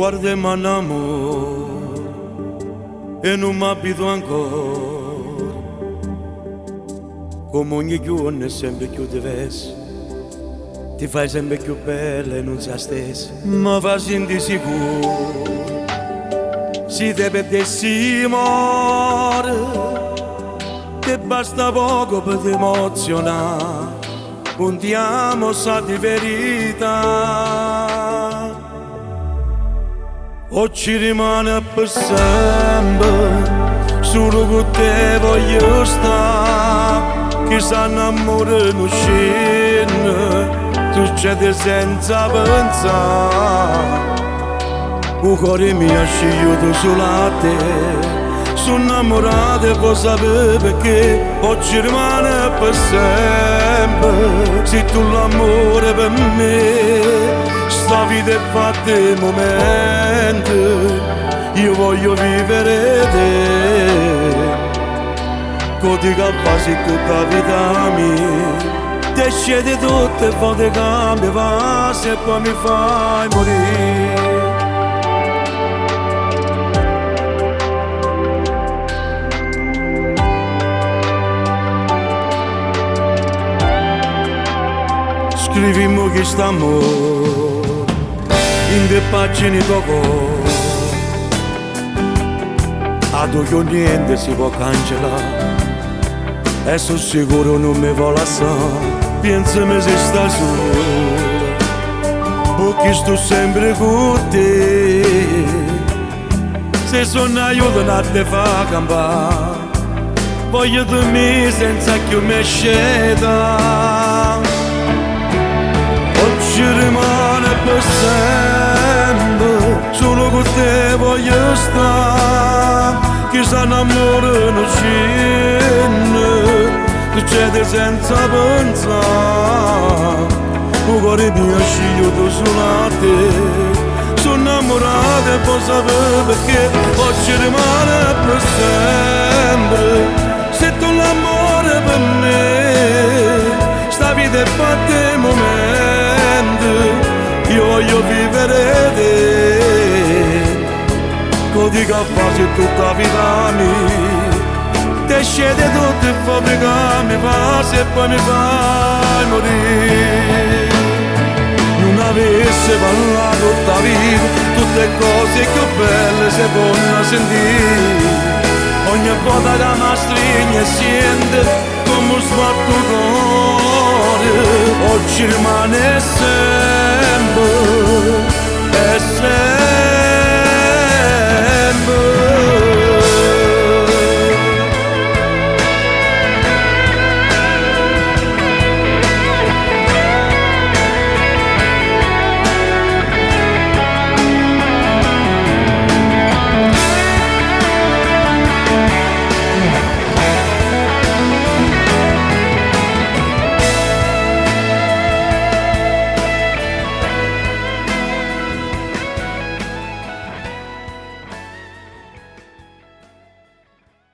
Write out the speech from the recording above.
guardiamo in amore e non mi abito ancora, come ogni giorno è sempre più diverso, ti fai sempre più bella e non sei stessa, ma fa sentire sicuro, si te perdessi amore, che basta poco per ti emozionare, puntiamo sa di verità. Oggi rimane per sempre, solo con te voglio stare, che s'annamora non scende, succede senza pensare. Il cuore mio è sciolto solo a te, sono innamorato e vuoi sapere perché. Oggi rimane per sempre, se tu l'amore per me. Sta vita è fatta di momenti, io voglio vivere te, così che passi tutta la vita mia, te scegli tutto e poi ti cambia fase e poi mi fai morire. Scrivimmo che st'amore in due pagine poco, ad occhio niente si può cancellare, e sono sicuro non mi vuole lasciare. Pensami se sta sola, perché sto sempre con te, se sono aiuto a te fa campare, voglio dormire senza che mi sceda. Oggi rimane per sempre, solo con te voglio stare, che s'annamora non scende, succede senza pensare. Il cuore mio è sciolto solo a te, sono innamorato e puoi sapere perché. Oggi rimane per sempre, se tu l'amore per me, sta vita è fatta di momenti, io voglio vivere te, così che passi tutta la vita mia, te scegli tutto e fabbrica mi passi e poi mi fai morire. Non avesse parlato tutta la vita, tutte cose più belle si possono sentire, ogni volta che mi stringe e sente come un sbatto cuore. Oggi rimane sempre